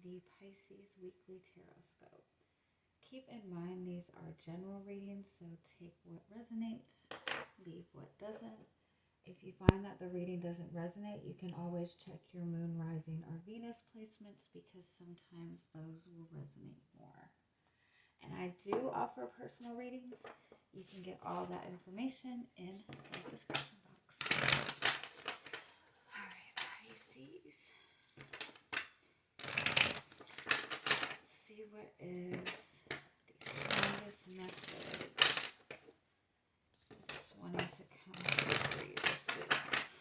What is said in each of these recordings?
the Pisces Weekly Tarotscope. Keep in mind these are general readings, so take what resonates, leave what doesn't. If you find that the reading doesn't resonate, you can always check your moon, rising, or Venus placements because sometimes those will resonate more. And I do offer personal readings. You can get all that information in the description box. Alright, Pisces. Let's see what is the strongest message just wanting to come through for you this week.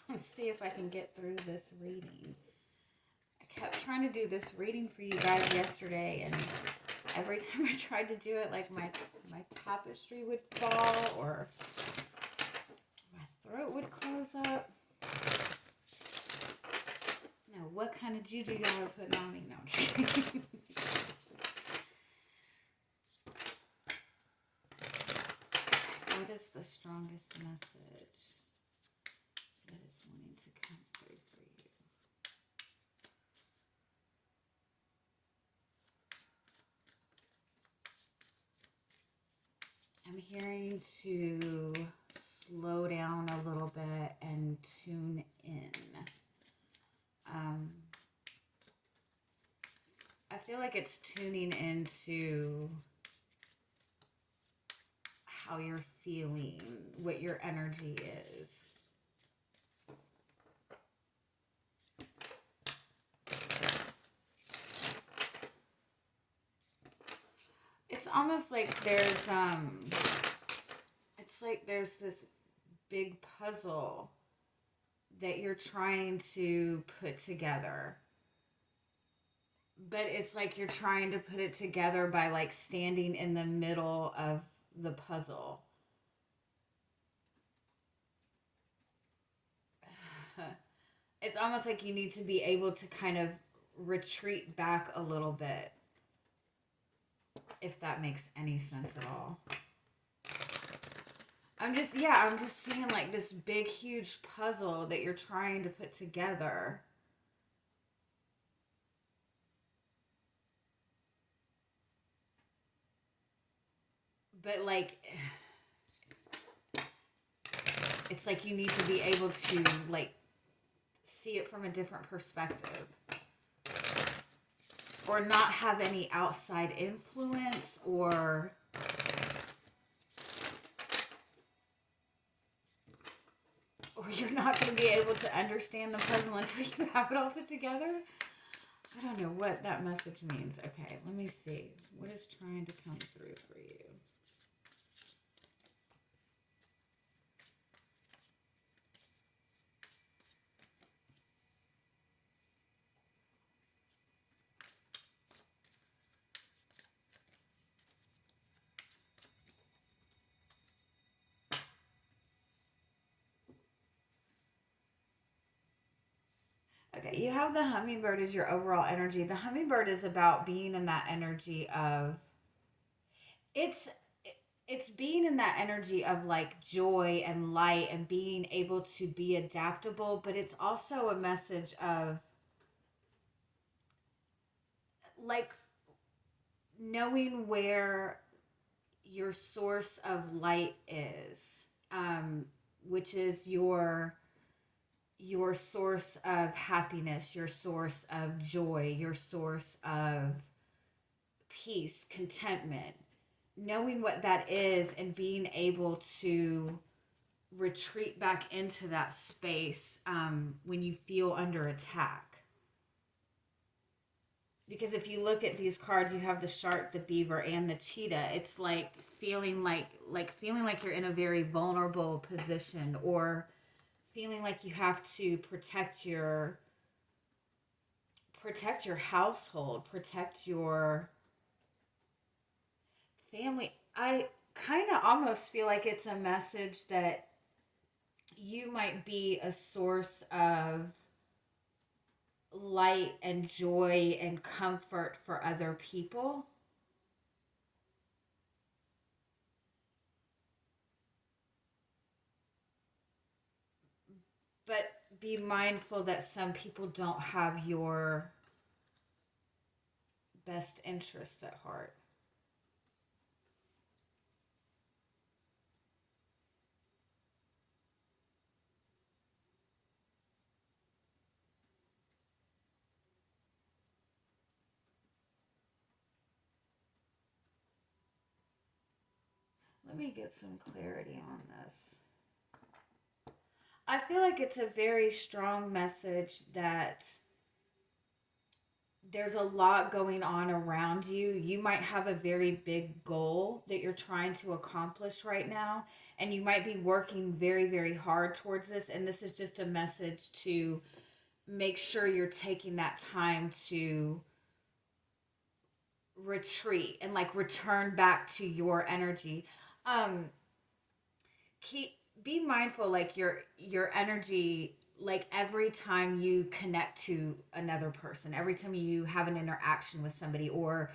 Let's see if I can get through this reading. I kept trying to do this reading for you guys yesterday, and every time I tried to do it, like my tapestry would fall or my throat would close up. No, what kind of juju y'all are putting on me? No, I'm just kidding. What is the strongest message that is wanting to come through for you? I'm hearing to slow down a little bit and tune in. I feel like it's tuning into how you're feeling, what your energy is. It's almost like there's it's like there's this big puzzle that you're trying to put together. But it's like you're trying to put it together by like standing in the middle of the puzzle. It's almost like you need to be able to kind of retreat back a little bit, if that makes any sense at all. I'm just seeing like this big, huge puzzle that you're trying to put together. But like, it's like you need to be able to like see it from a different perspective. Or not have any outside influence, or you're not going to be able to understand the puzzle until you have it all put together. I don't know what that message means. Okay, let me see. What is trying to come through for you? Okay, you have the hummingbird as your overall energy. The hummingbird is about being in that energy of it's being in that energy of like joy and light and being able to be adaptable, but it's also a message of like knowing where your source of light is, which is your source of happiness, your source of joy, your source of peace, contentment. Knowing what that is and being able to retreat back into that space when you feel under attack. Because if you look at these cards, you have the shark, the beaver, and the cheetah. It's like feeling like you're in a very vulnerable position, or feeling like you have to protect your household, protect your family. I kind of almost feel like it's a message that you might be a source of light and joy and comfort for other people. But be mindful that some people don't have your best interest at heart. Let me get some clarity on this. I feel like it's a very strong message that there's a lot going on around you. You might have a very big goal that you're trying to accomplish right now, and you might be working very, very hard towards this. And this is just a message to make sure you're taking that time to retreat and like return back to your energy. Um, keep be mindful, like your energy, like every time you connect to another person, every time you have an interaction with somebody, or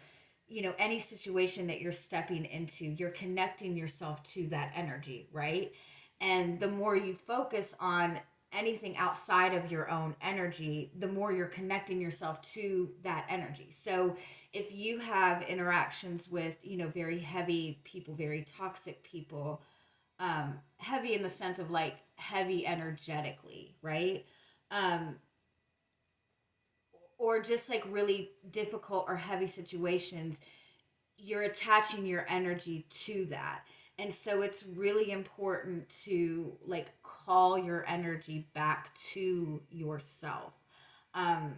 any situation that you're stepping into, you're connecting yourself to that energy, right? And the more you focus on anything outside of your own energy, the more you're connecting yourself to that energy. So if you have interactions with very heavy people, very toxic people, heavy in the sense of like heavy energetically, right? Um, or just like really difficult or heavy situations, you're attaching your energy to that. And so it's really important to like call your energy back to yourself. Um,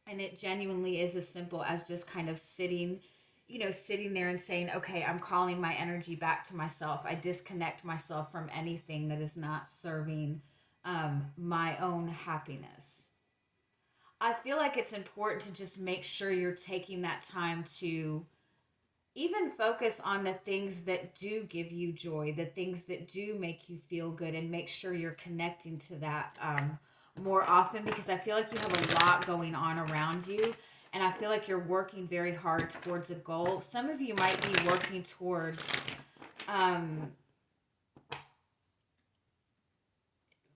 and it genuinely is as simple as just kind of sitting there and saying, okay, I'm calling my energy back to myself. I disconnect myself from anything that is not serving my own happiness. I feel like it's important to just make sure you're taking that time to even focus on the things that do give you joy, the things that do make you feel good, and make sure you're connecting to that more often, because I feel like you have a lot going on around you, and I feel like you're working very hard towards a goal. Some of you might be working towards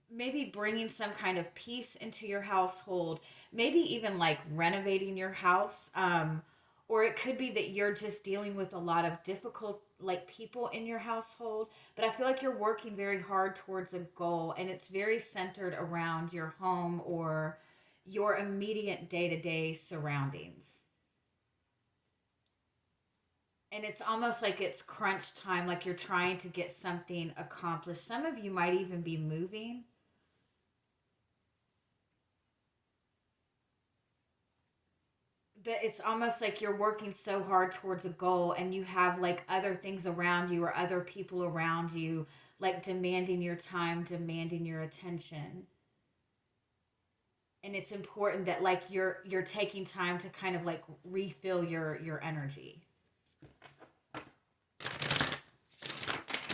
maybe bringing some kind of peace into your household, maybe even like renovating your house. Or it could be that you're just dealing with a lot of difficult like people in your household, but I feel like you're working very hard towards a goal, and it's very centered around your home or your immediate day-to-day surroundings. And it's almost like it's crunch time, like you're trying to get something accomplished. Some of you might even be moving. But it's almost like you're working so hard towards a goal, and you have like other things around you or other people around you like demanding your time, demanding your attention. And it's important that like you're taking time to kind of like refill your energy. Let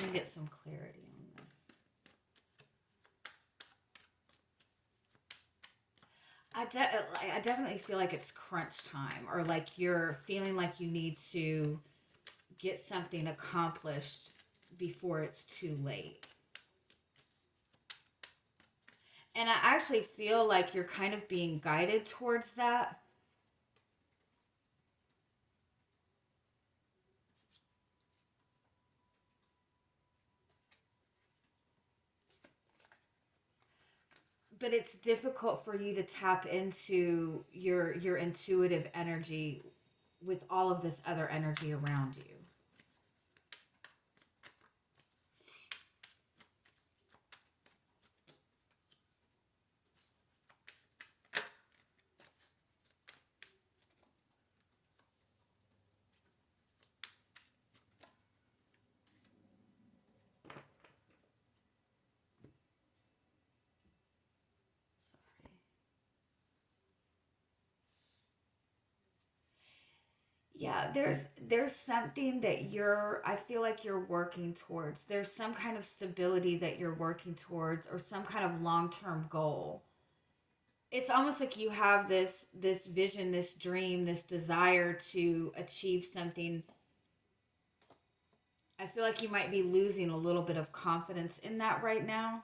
me get some clarity on this. I definitely feel like it's crunch time, or like you're feeling like you need to get something accomplished before it's too late. And I actually feel like you're kind of being guided towards that. But it's difficult for you to tap into your intuitive energy with all of this other energy around you. Yeah, there's something that I feel like you're working towards. There's some kind of stability that you're working towards, or some kind of long-term goal. It's almost like you have this vision, this dream, this desire to achieve something. I feel like you might be losing a little bit of confidence in that right now.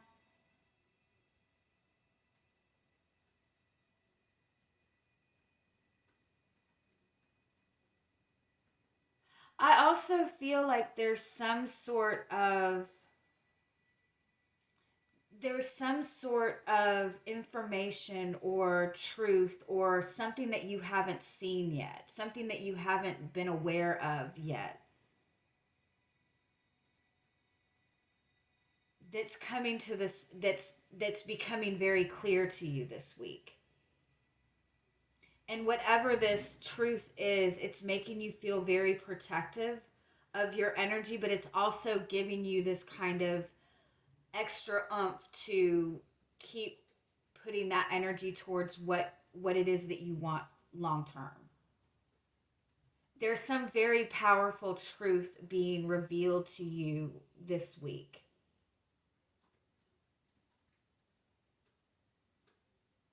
I also feel like there's some sort of information or truth or something that you haven't seen yet, something that you haven't been aware of yet, that's coming to this that's becoming very clear to you this week. And whatever this truth is, it's making you feel very protective of your energy, but it's also giving you this kind of extra oomph to keep putting that energy towards what it is that you want long term. There's some very powerful truth being revealed to you this week.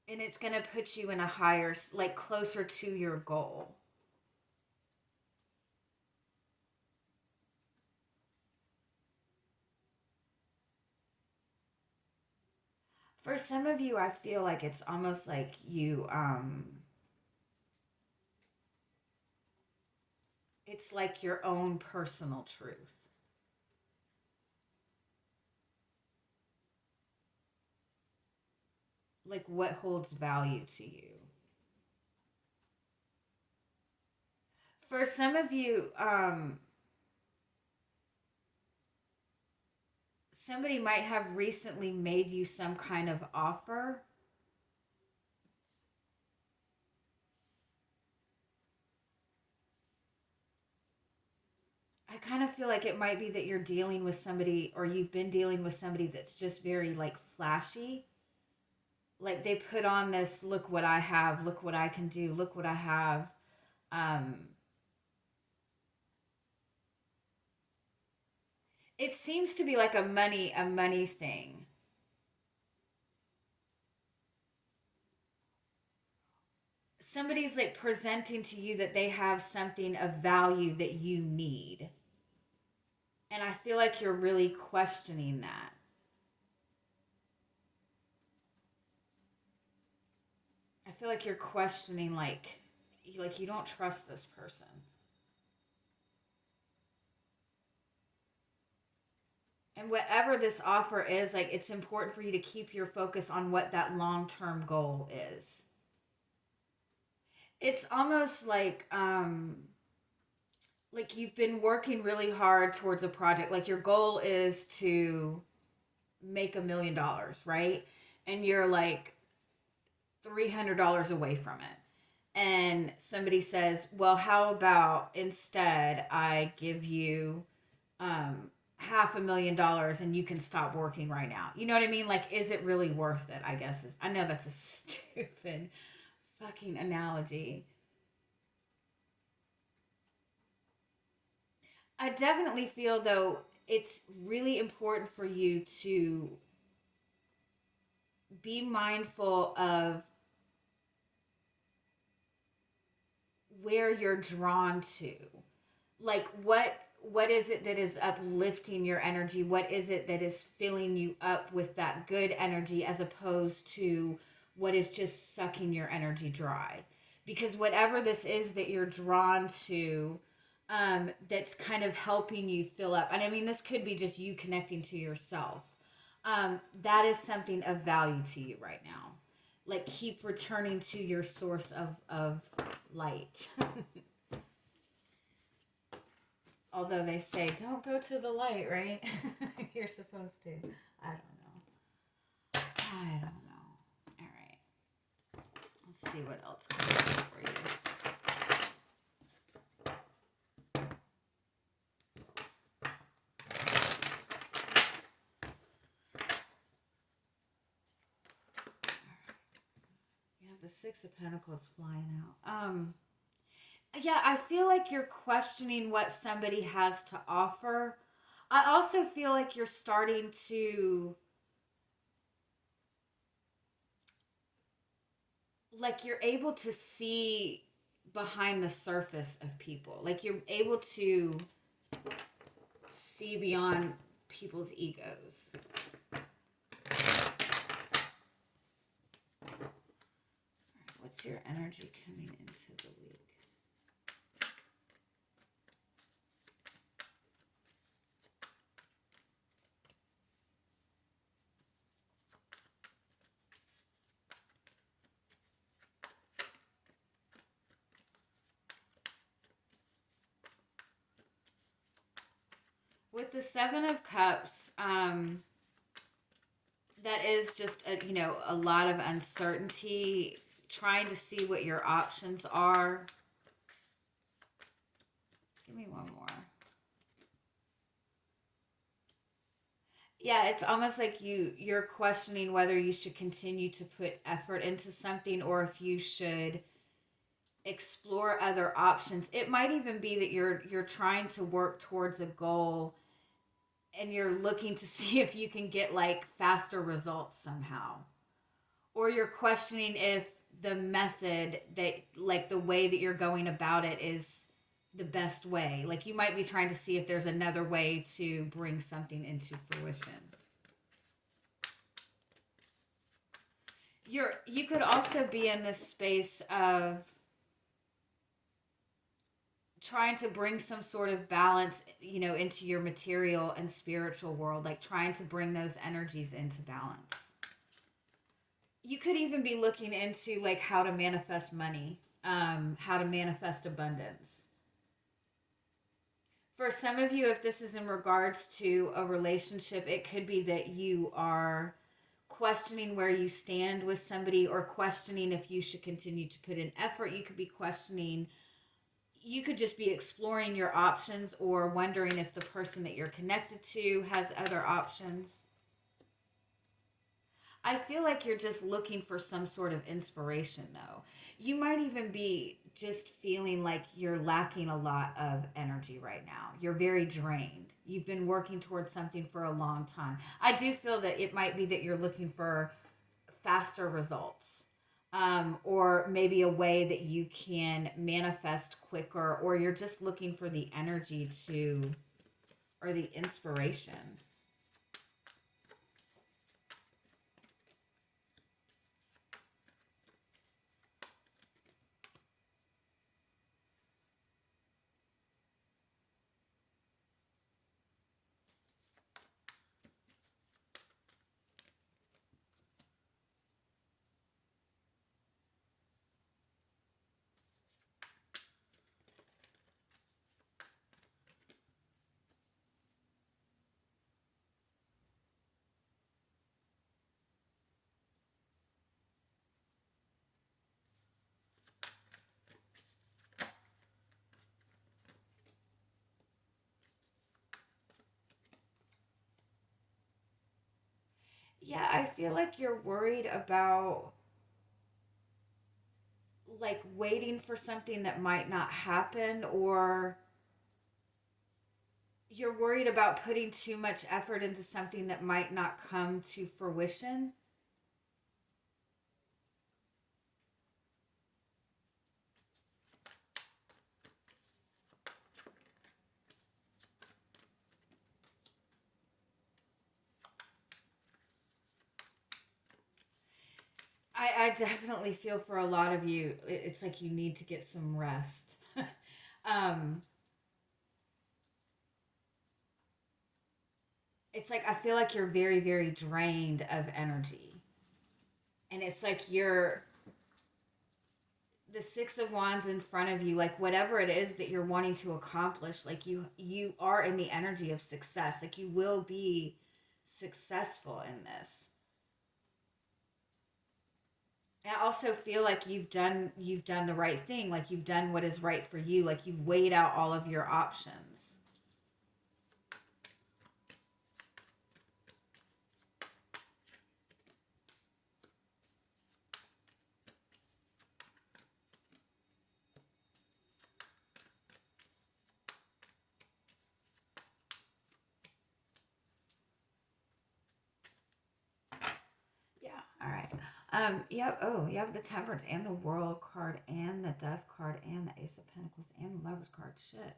And it's going to put you in a higher, like closer to your goal. For some of you, I feel like it's almost like it's like your own personal truth. Like what holds value to you. For some of you, somebody might have recently made you some kind of offer. I kind of feel like it might be that you're dealing with somebody, or you've been dealing with somebody that's just very like flashy. Like they put on this, look what I have, look what I can do, look what I have. Um, it seems to be like a money thing. Somebody's like presenting to you that they have something of value that you need. And I feel like you're really questioning that. I feel like you're questioning like you don't trust this person. And whatever this offer is, like it's important for you to keep your focus on what that long-term goal is. It's almost like you've been working really hard towards a project. Like your goal is to make $1 million, right? And you're like $300 away from it. And somebody says, well, how about instead I give you $500,000 and you can stop working right now? You know what I mean? Like, is it really worth it? I guess I know that's a stupid fucking analogy. I definitely feel though it's really important for you to be mindful of where you're drawn to. Like what is it that is uplifting your energy? What is it that is filling you up with that good energy as opposed to what is just sucking your energy dry? Because whatever this is that you're drawn to, that's kind of helping you fill up. And I mean, this could be just you connecting to yourself. That is something of value to you right now. Like keep returning to your source of light. Although they say don't go to the light, right? You're supposed to. I don't know. I don't know. All right. Let's see what else comes up for you. You have the Six of Pentacles flying out. Yeah, I feel like you're questioning what somebody has to offer. I also feel like you're starting to, like, you're able to see behind the surface of people. Like, you're able to see beyond people's egos. All right, what's your energy coming into the week? With the Seven of Cups, that is just a lot of uncertainty, trying to see what your options are. Give me one more. Yeah, it's almost like you're questioning whether you should continue to put effort into something or if you should explore other options. It might even be that you're trying to work towards a goal and you're looking to see if you can get like faster results somehow. Or you're questioning if the method that, like, the way that you're going about it is the best way. Like, you might be trying to see if there's another way to bring something into fruition. You could also be in this space of trying to bring some sort of balance, into your material and spiritual world, like trying to bring those energies into balance. You could even be looking into like how to manifest money, how to manifest abundance. For some of you, if this is in regards to a relationship, it could be that you are questioning where you stand with somebody or questioning if you should continue to put in effort. You could be questioning, you could just be exploring your options or wondering if the person that you're connected to has other options. I feel like you're just looking for some sort of inspiration, though. You might even be just feeling like you're lacking a lot of energy right now. You're very drained. You've been working towards something for a long time. I do feel that it might be that you're looking for faster results, or maybe a way that you can manifest quicker, or you're just looking for the energy or the inspiration. Yeah, I feel like you're worried about like waiting for something that might not happen, or you're worried about putting too much effort into something that might not come to fruition. I definitely feel for a lot of you, it's like you need to get some rest. um, it's like I feel like you're very, very drained of energy. And it's like you're the Six of Wands in front of you, like whatever it is that you're wanting to accomplish, like you are in the energy of success. Like you will be successful in this. I also feel like you've done the right thing, like you've done what is right for you, like you've weighed out all of your options. Yeah, all right. You have the Temperance and the World card and the Death card and the Ace of Pentacles and the Lovers card. Shit.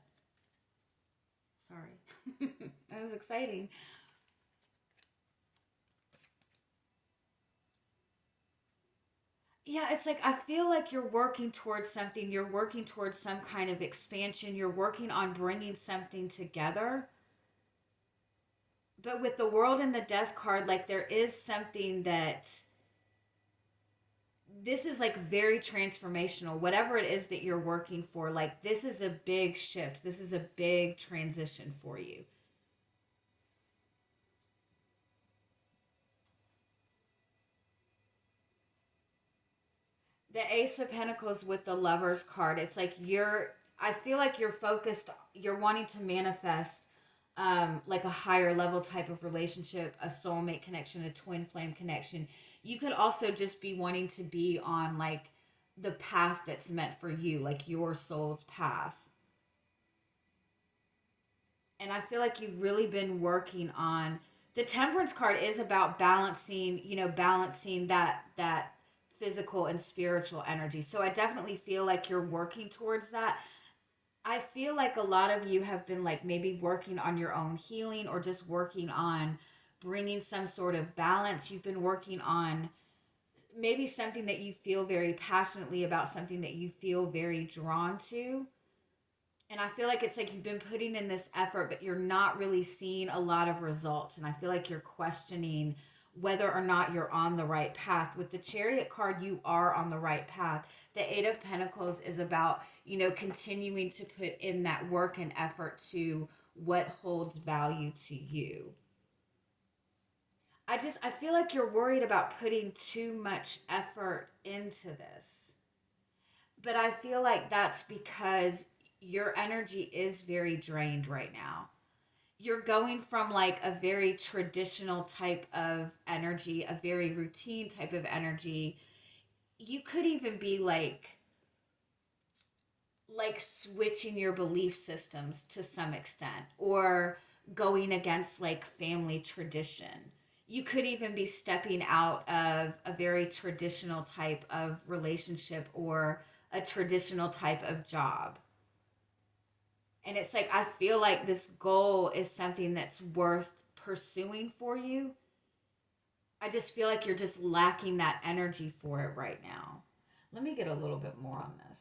Sorry. That was exciting. Yeah, it's like I feel like you're working towards something. You're working towards some kind of expansion. You're working on bringing something together. But with the World and the Death card, like there is something that this is like very transformational. Whatever it is that you're working for, like this is a big shift. This is a big transition for you. The Ace of Pentacles with the Lovers card. It's like I feel like you're focused, you're wanting to manifest like a higher level type of relationship, a soulmate connection, a twin flame connection. You could also just be wanting to be on like the path that's meant for you, like your soul's path. And I feel like you've really been working on the Temperance card is about balancing, balancing that physical and spiritual energy. So I definitely feel like you're working towards that. I feel like a lot of you have been like maybe working on your own healing or just working on bringing some sort of balance. You've been working on maybe something that you feel very passionately about, something that you feel very drawn to. And I feel like it's like you've been putting in this effort, but you're not really seeing a lot of results. And I feel like you're questioning whether or not you're on the right path. With the Chariot card, you are on the right path. The Eight of Pentacles is about, continuing to put in that work and effort to what holds value to you. I feel like you're worried about putting too much effort into this. But I feel like that's because your energy is very drained right now. You're going from like a very traditional type of energy, a very routine type of energy. You could even be like switching your belief systems to some extent, or going against like family tradition. You could even be stepping out of a very traditional type of relationship or a traditional type of job. And it's like, I feel like this goal is something that's worth pursuing for you. I just feel like you're just lacking that energy for it right now. Let me get a little bit more on this.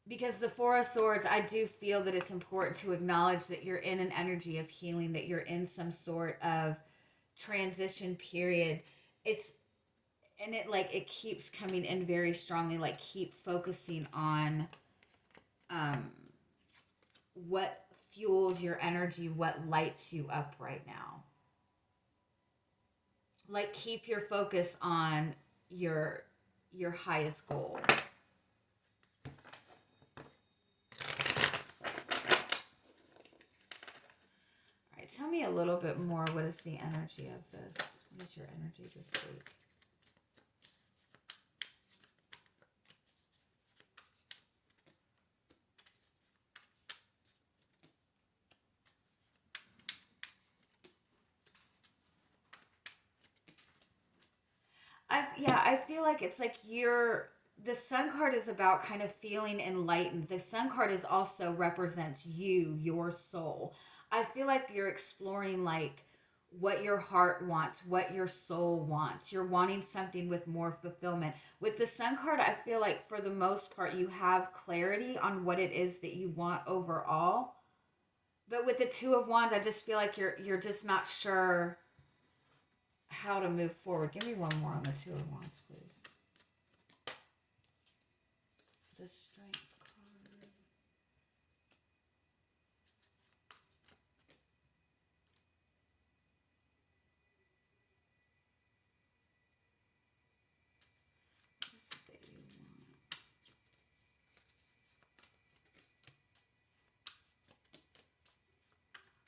Because the Four of Swords, I do feel that it's important to acknowledge that you're in an energy of healing, that you're in some sort of transition period. It keeps coming in very strongly, like keep focusing on what fuels your energy, what lights you up right now. Like keep your focus on your highest goal. All right, tell me a little bit more. What is the energy of this? What is your energy this week? I feel like it's like the Sun card is about kind of feeling enlightened. The Sun card is also represents you, your soul. I feel like you're exploring like what your heart wants, what your soul wants. You're wanting something with more fulfillment. With the Sun card, I feel like for the most part you have clarity on what it is that you want overall. But with the Two of Wands, I just feel like you're just not sure how to move forward. Give me one more on the Two of Wands, please. The Strength card.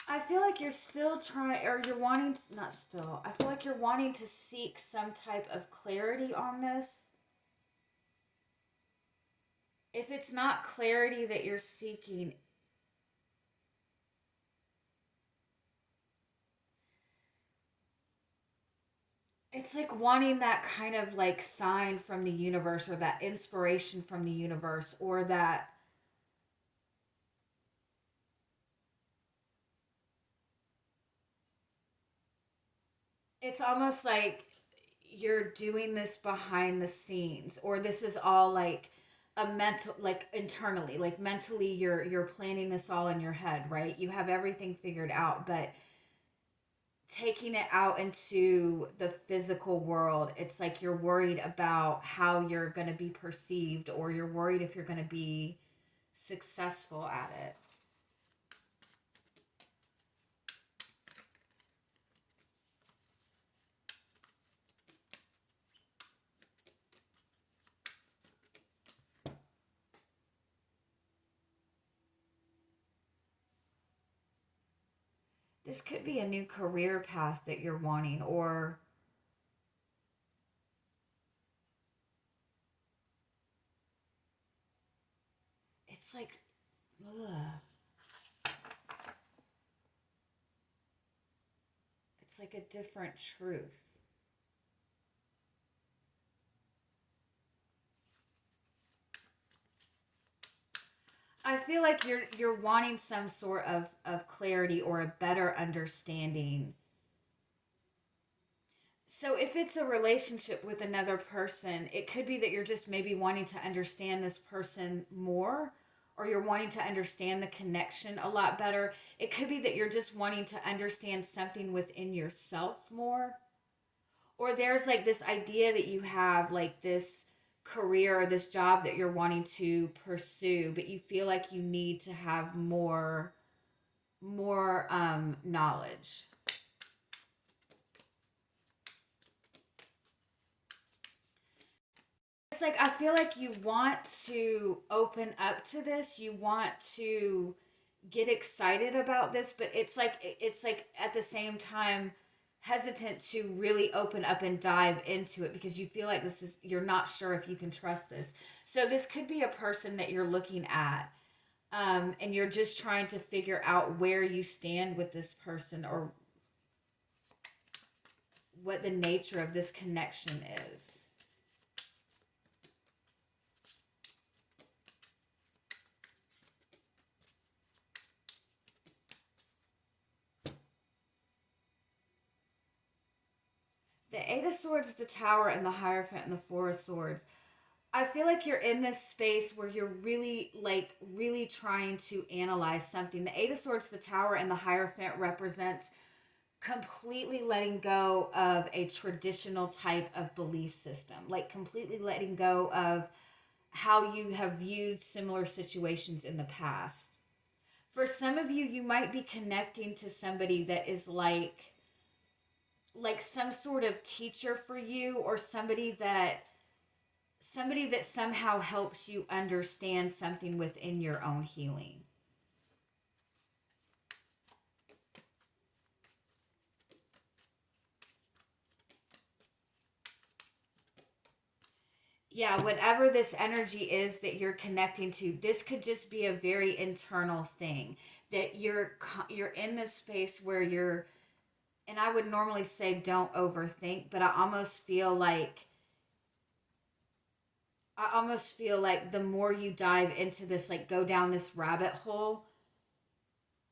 I feel like you're still trying, or you're wanting, not still, I feel like you're wanting to seek some type of clarity on this. If it's not clarity that you're seeking, it's like wanting that kind of like sign from the universe, or that inspiration from the universe, or that it's almost like you're doing this behind the scenes, or this is all like a mental, like internally, like mentally you're planning this all in your head, right? You have everything figured out, but taking it out into the physical world, it's like you're worried about how you're going to be perceived, or you're worried if you're going to be successful at it. this could be a new career path that you're wanting, or it's like, ugh. It's like a different truth. I feel like you're wanting some sort of clarity or a better understanding. So if it's a relationship with another person, it could be that you're just maybe wanting to understand this person more, or you're wanting to understand the connection a lot better. It could be that you're just wanting to understand something within yourself more. Or there's like this idea that you have like this career or this job that you're wanting to pursue, but you feel like you need to have more knowledge. It's like I feel like you want to open up to this, you want to get excited about this, but it's like at the same time hesitant to really open up and dive into it because you feel like you're not sure if you can trust this. So this could be a person that you're looking at, and you're just trying to figure out where you stand with this person, or what the nature of this connection is. The Eight of Swords, the Tower, and the Hierophant, and the Four of Swords. I feel like you're in this space where you're really trying to analyze something. The Eight of Swords, the Tower, and the Hierophant represents completely letting go of a traditional type of belief system, like completely letting go of how you have viewed similar situations in the past. For some of you, you might be connecting to somebody that is like some sort of teacher for you, or somebody that somehow helps you understand something within your own healing. Yeah, whatever this energy is that you're connecting to, this could just be a very internal thing that you're in this space where you're, and I would normally say don't overthink, but I almost feel like the more you dive into this, like go down this rabbit hole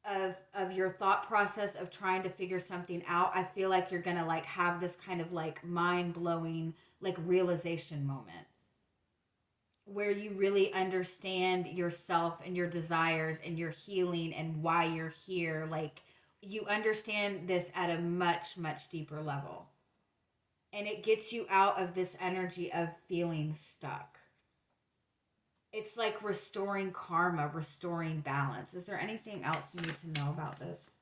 of your thought process of trying to figure something out, I feel like you're gonna like have this kind of like mind blowing like realization moment where you really understand yourself and your desires and your healing and why you're here. Like you understand this at a much, much deeper level. And it gets you out of this energy of feeling stuck. It's like restoring karma, restoring balance. Is there anything else you need to know about this?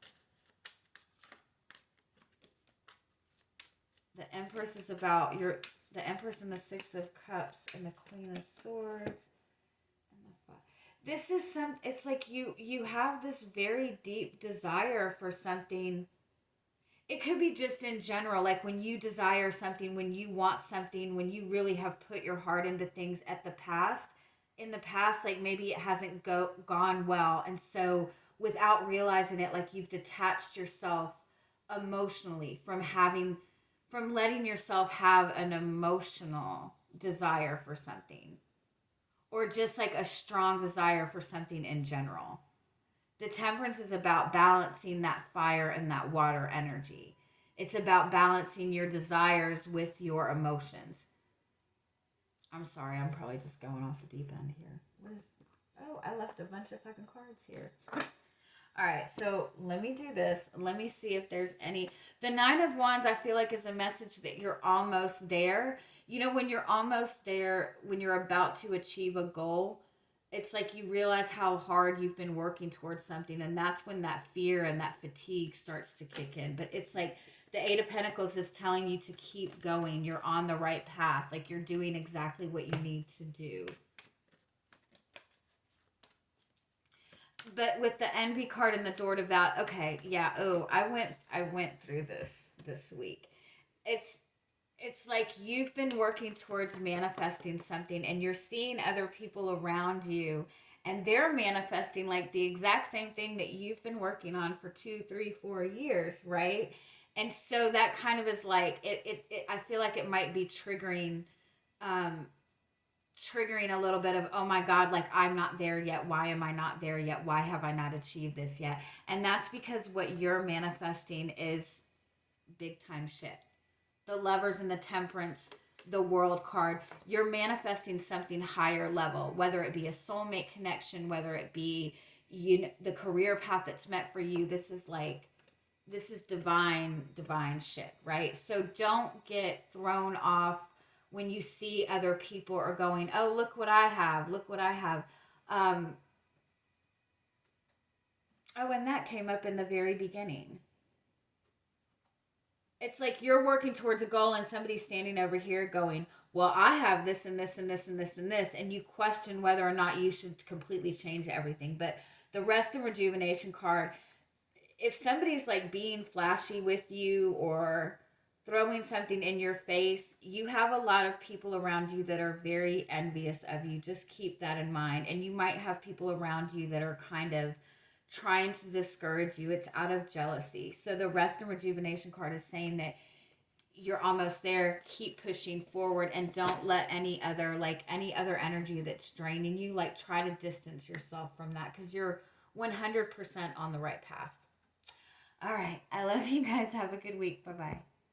The Empress is about the Empress and the Six of Cups and the Queen of Swords and the Five. This is it's like you have this very deep desire for something. It could be just in general, like when you desire something, when you want something, when you really have put your heart into things in the past, like maybe it hasn't gone well. And so without realizing it, like you've detached yourself emotionally from letting yourself have an emotional desire for something, or just like a strong desire for something in general. The Temperance is about balancing that fire and that water energy. It's about balancing your desires with your emotions. I'm sorry, I'm probably just going off the deep end here. Oh, I left a bunch of fucking cards here. All right, so let me do this. Let me see if there's any. The Nine of Wands, I feel like, is a message that you're almost there. You know, when you're almost there, when you're about to achieve a goal, it's like you realize how hard you've been working towards something, and that's when that fear and that fatigue starts to kick in. But it's like the Eight of Pentacles is telling you to keep going. You're on the right path. Like you're doing exactly what you need to do. But with the envy card and the door to vow, okay, yeah. Oh, I went through this week. It's like you've been working towards manifesting something, and you're seeing other people around you, and they're manifesting like the exact same thing that you've been working on for 2, 3, 4 years, right? And so that kind of is like I feel like it might be um, triggering a little bit of, oh my god, like I'm not there yet, why am I not there yet, why have I not achieved this yet? And that's because what you're manifesting is big time shit. The Lovers and the Temperance, the World card, you're manifesting something higher level, whether it be a soulmate connection, whether it be the career path that's meant for you. This is divine shit, right? So don't get thrown off when you see other people are going, oh, look what I have, look what I have. um oh, and that came up in the very beginning. It's like you're working towards a goal and somebody's standing over here going, well, I have this and this and this and this and this, and you question whether or not you should completely change everything. But the Rest and Rejuvenation card, if somebody's like being flashy with you or throwing something in your face, you have a lot of people around you that are very envious of you. Just keep that in mind. And you might have people around you that are kind of trying to discourage you. It's out of jealousy. So the Rest and Rejuvenation card is saying that you're almost there. Keep pushing forward, and don't let any other energy that's draining you, like, try to distance yourself from that, because you're 100% on the right path. All right. I love you guys. Have a good week. Bye bye.